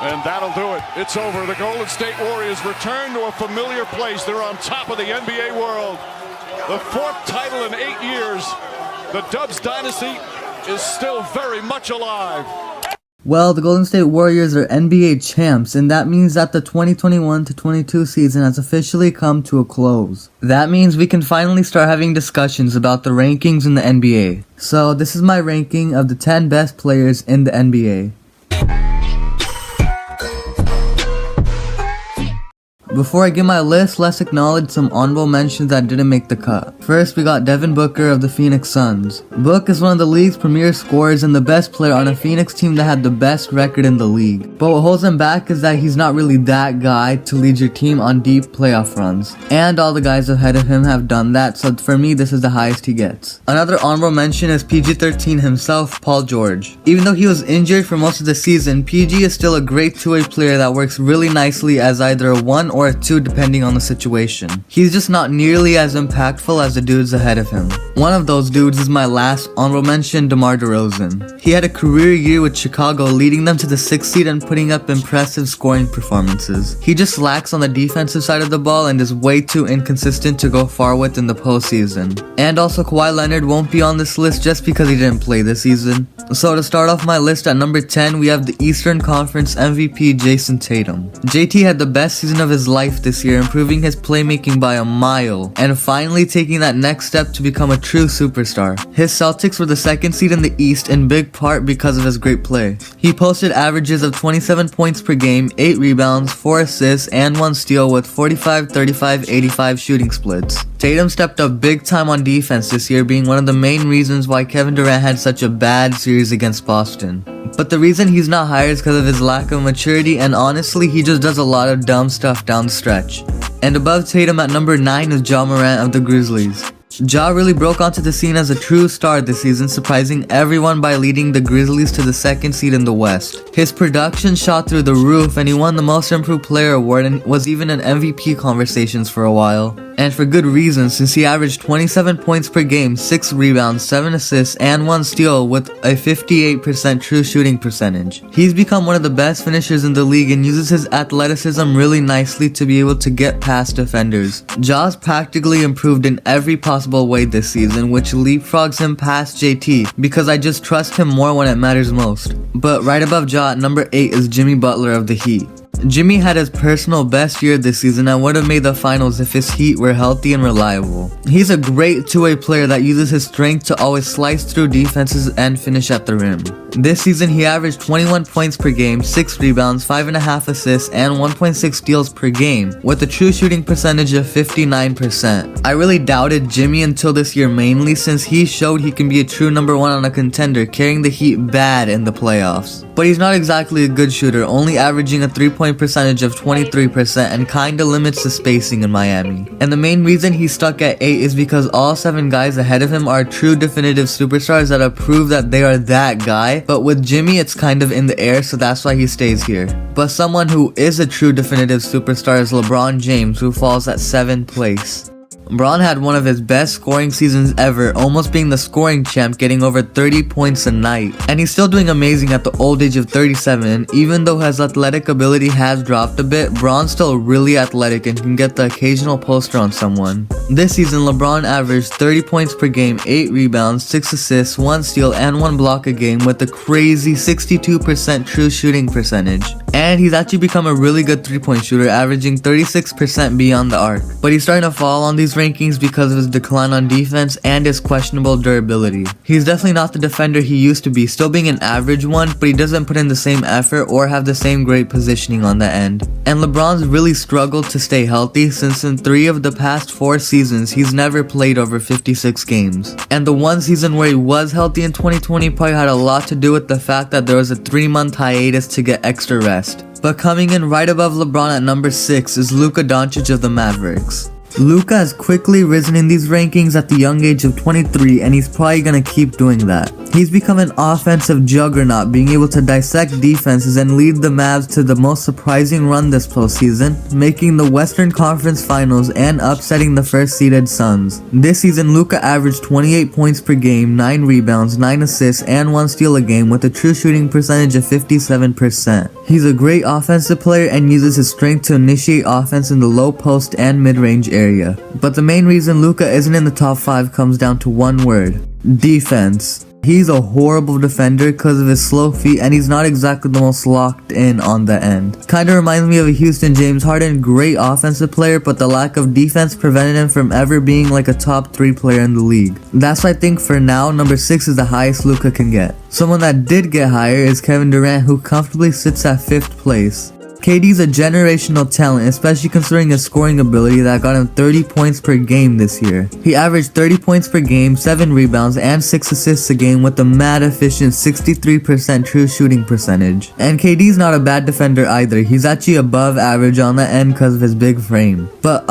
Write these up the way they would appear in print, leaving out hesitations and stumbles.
And that'll do it. It's over. The Golden State Warriors return to a familiar place. They're on top of the NBA world. The fourth title in 8 years. The Dubs dynasty is still very much alive. Well, the Golden State Warriors are NBA champs, and that means that the 2021-22 season has officially come to a close. That means we can finally start having discussions about the rankings in the NBA. So, this is my ranking of the 10 best players in the NBA. Before I give my list, let's acknowledge some honorable mentions that didn't make the cut. First, we got Devin Booker of the Phoenix Suns. Book is one of the league's premier scorers and the best player on a Phoenix team that had the best record in the league. But what holds him back is that he's not really that guy to lead your team on deep playoff runs. And all the guys ahead of him have done that, so for me this is the highest he gets. Another honorable mention is PG-13 himself, Paul George. Even though he was injured for most of the season, PG is still a great two-way player that works really nicely as either a 1 or a 2 depending on the situation. He's just not nearly as impactful as the dudes ahead of him. One of those dudes is my last honorable mention, DeMar DeRozan. He had a career year with Chicago, leading them to the 6th seed and putting up impressive scoring performances. He just lacks on the defensive side of the ball and is way too inconsistent to go far with in the postseason. And also Kawhi Leonard won't be on this list just because he didn't play this season. So to start off my list at number 10, we have the Eastern Conference MVP Jason Tatum. JT had the best season of his life this year, improving his playmaking by a mile, and finally taking that next step to become a true superstar. His Celtics were the 2nd seed in the East in big part because of his great play. He posted averages of 27 points per game, 8 rebounds, 4 assists, and 1 steal with 45, 35, 85 shooting splits. Tatum stepped up big time on defense this year, being one of the main reasons why Kevin Durant had such a bad series against Boston. But the reason he's not higher is because of his lack of maturity, and honestly he just does a lot of dumb stuff down the stretch. And above Tatum at number 9 is Ja Morant of the Grizzlies. Ja really broke onto the scene as a true star this season, surprising everyone by leading the Grizzlies to the 2nd seed in the West. His production shot through the roof and he won the Most Improved Player award and was even in MVP conversations for a while. And for good reason, since he averaged 27 points per game, 6 rebounds, 7 assists, and 1 steal with a 58% true shooting percentage. He's become one of the best finishers in the league and uses his athleticism really nicely to be able to get past defenders. Ja's practically improved in every possible way this season, which leapfrogs him past JT because I just trust him more when it matters most. But right above Ja at number 8 is Jimmy Butler of the Heat. Jimmy had his personal best year this season and would have made the finals if his Heat were healthy and reliable. He's a great two-way player that uses his strength to always slice through defenses and finish at the rim. This season he averaged 21 points per game, 6 rebounds, 5.5 assists, and 1.6 steals per game, with a true shooting percentage of 59%. I really doubted Jimmy until this year, mainly since he showed he can be a true number 1 on a contender, carrying the Heat bad in the playoffs. But he's not exactly a good shooter, only averaging a 3-point percentage of 23% and kinda limits the spacing in Miami. And the main reason he's stuck at 8 is because all 7 guys ahead of him are true definitive superstars that have proved that they are that guy, but with Jimmy it's kind of in the air, so that's why he stays here. But someone who is a true definitive superstar is LeBron James, who falls at 7th place. Bron had one of his best scoring seasons ever, almost being the scoring champ, getting over 30 points a night. And he's still doing amazing at the old age of 37, and even though his athletic ability has dropped a bit, Bron's still really athletic and can get the occasional poster on someone. This season, LeBron averaged 30 points per game, 8 rebounds, 6 assists, 1 steal, and 1 block a game with a crazy 62% true shooting percentage. And he's actually become a really good 3-point shooter, averaging 36% beyond the arc. But he's starting to fall on these rankings because of his decline on defense and his questionable durability. He's definitely not the defender he used to be, still being an average one, but he doesn't put in the same effort or have the same great positioning on the end. And LeBron's really struggled to stay healthy, since in 3 of the past 4 seasons, he's never played over 56 games. And the one season where he was healthy in 2020 probably had a lot to do with the fact that there was a 3-month hiatus to get extra rest. But coming in right above LeBron at number 6 is Luka Doncic of the Mavericks. Luka has quickly risen in these rankings at the young age of 23, and he's probably gonna keep doing that. He's become an offensive juggernaut, being able to dissect defenses and lead the Mavs to the most surprising run this postseason, making the Western Conference Finals and upsetting the first-seeded Suns. This season, Luka averaged 28 points per game, 9 rebounds, 9 assists, and 1 steal a game with a true shooting percentage of 57%. He's a great offensive player and uses his strength to initiate offense in the low post and mid-range area. But the main reason Luka isn't in the top 5 comes down to one word: defense. He's a horrible defender because of his slow feet, and he's not exactly the most locked in on the end. Kinda reminds me of a Houston James Harden, great offensive player, but the lack of defense prevented him from ever being like a top 3 player in the league. That's why I think for now, number 6 is the highest Luka can get. Someone that did get higher is Kevin Durant, who comfortably sits at 5th place. KD's a generational talent, especially considering his scoring ability that got him 30 points per game this year. He averaged 30 points per game, 7 rebounds, and 6 assists a game with a mad efficient 63% true shooting percentage. And KD's not a bad defender either. He's actually above average on the end because of his big frame. But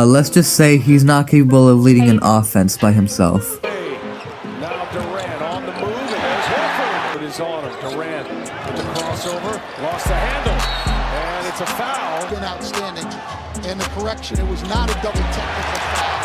let's just say he's not capable of leading an offense by himself. Now Durant on the move, and there's Horford. It is on him. Durant with the crossover, lost the handle. It's a foul. Been outstanding. And the correction, it was not a double technical foul.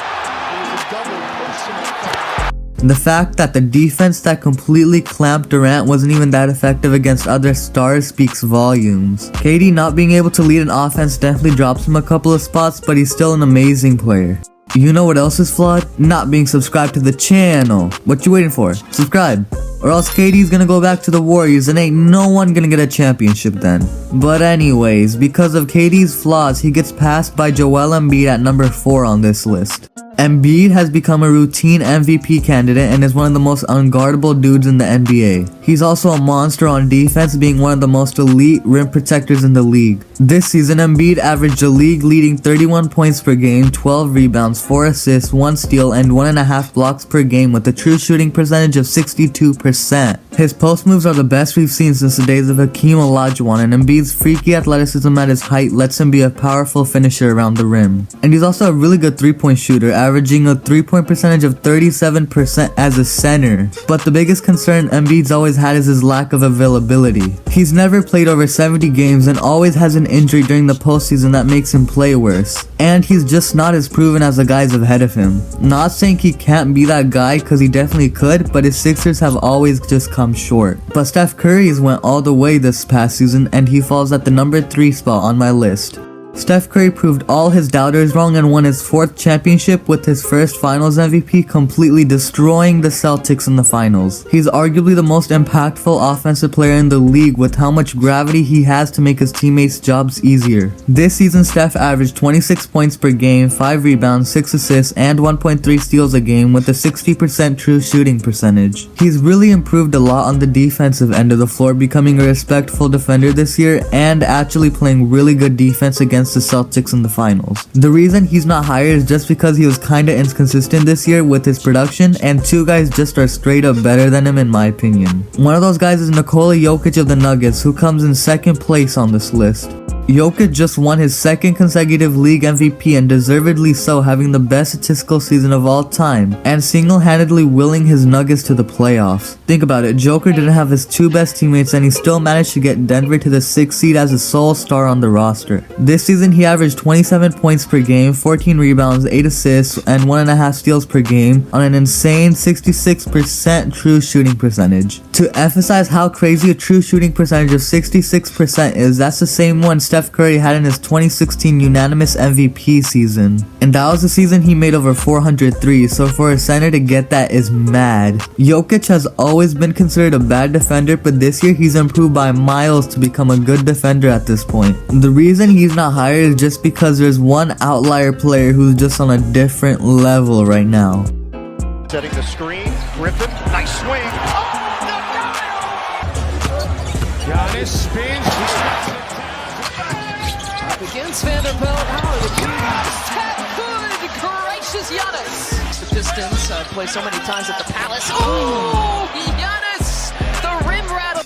It was a double personal foul. The fact that the defense that completely clamped Durant wasn't even that effective against other stars speaks volumes. KD not being able to lead an offense definitely drops him a couple of spots, but he's still an amazing player. You know what else is flawed? Not being subscribed to the channel. What you waiting for? Subscribe. Or else KD's gonna go back to the Warriors and ain't no one gonna get a championship then. But anyways, because of KD's flaws, he gets passed by Joel Embiid at number 4 on this list. Embiid has become a routine MVP candidate and is one of the most unguardable dudes in the NBA. He's also a monster on defense, being one of the most elite rim protectors in the league. This season, Embiid averaged a league-leading 31 points per game, 12 rebounds, 4 assists, 1 steal, and 1.5 blocks per game with a true shooting percentage of 62%. His post moves are the best we've seen since the days of Hakeem Olajuwon, and Embiid's freaky athleticism at his height lets him be a powerful finisher around the rim. And he's also a really good 3-point shooter, averaging a 3-point percentage of 37% as a center. But the biggest concern Embiid's always had is his lack of availability. He's never played over 70 games and always has an injury during the postseason that makes him play worse. And he's just not as proven as the guys ahead of him. Not saying he can't be that guy, cause he definitely could, but his Sixers have always just come short. But Steph Curry's went all the way this past season, and he falls at the number 3 spot on my list. Steph Curry proved all his doubters wrong and won his 4th championship with his first finals MVP, completely destroying the Celtics in the finals. He's arguably the most impactful offensive player in the league with how much gravity he has to make his teammates' jobs easier. This season, Steph averaged 26 points per game, 5 rebounds, 6 assists, and 1.3 steals a game with a 60% true shooting percentage. He's really improved a lot on the defensive end of the floor, becoming a respectful defender this year and actually playing really good defense against the Celtics in the finals. The reason he's not higher is just because he was kinda inconsistent this year with his production, and 2 guys just are straight up better than him in my opinion. One of those guys is Nikola Jokic of the Nuggets, who comes in 2nd place on this list. Jokic just won his 2nd consecutive league MVP, and deservedly so, having the best statistical season of all time and single-handedly willing his Nuggets to the playoffs. Think about it, Joker didn't have his 2 best teammates and he still managed to get Denver to the 6th seed as a sole star on the roster. This season he averaged 27 points per game, 14 rebounds, 8 assists, and 1.5 steals per game on an insane 66% true shooting percentage. To emphasize how crazy a true shooting percentage of 66% is, that's the same one Steph Curry had in his 2016 unanimous MVP season. And that was the season he made over 403, so for a center to get that is mad. Jokic has always been considered a bad defender, but this year he's improved by miles to become a good defender at this point. The reason he's not higher is just because there's one outlier player who's just on a different level right now. Setting the screen, Griffin, nice swing. Giannis spins. Against Vanderbilt, good gracious Giannis. The Pistons play so many times at the Palace. Oh, Giannis, the rim rattle.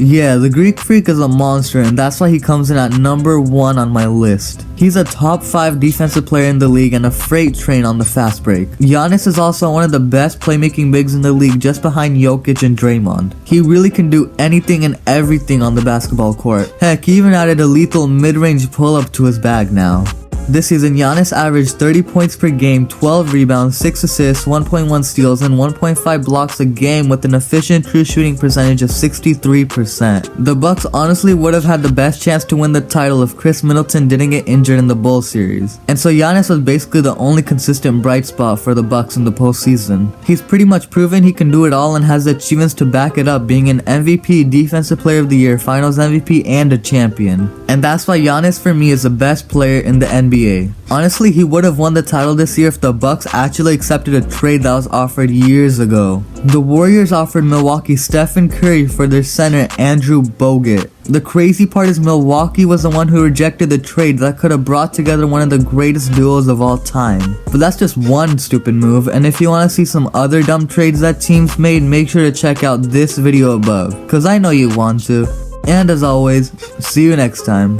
Yeah, the Greek Freak is a monster, and that's why he comes in at number 1 on my list. He's a top 5 defensive player in the league and a freight train on the fast break. Giannis is also one of the best playmaking bigs in the league, just behind Jokic and Draymond. He really can do anything and everything on the basketball court. Heck, he even added a lethal mid-range pull-up to his bag now. This season, Giannis averaged 30 points per game, 12 rebounds, 6 assists, 1.1 steals, and 1.5 blocks a game with an efficient true shooting percentage of 63%. The Bucks honestly would have had the best chance to win the title if Chris Middleton didn't get injured in the Bulls series. And so Giannis was basically the only consistent bright spot for the Bucks in the postseason. He's pretty much proven he can do it all and has the achievements to back it up, being an MVP, Defensive Player of the Year, Finals MVP, and a champion. And that's why Giannis for me is the best player in the NBA. Honestly, he would have won the title this year if the Bucks actually accepted a trade that was offered years ago. The Warriors offered Milwaukee Stephen Curry for their center Andrew Bogut. The crazy part is Milwaukee was the one who rejected the trade that could have brought together one of the greatest duos of all time. But that's just one stupid move, and if you want to see some other dumb trades that teams made, make sure to check out this video above, cause I know you want to. And as always, see you next time.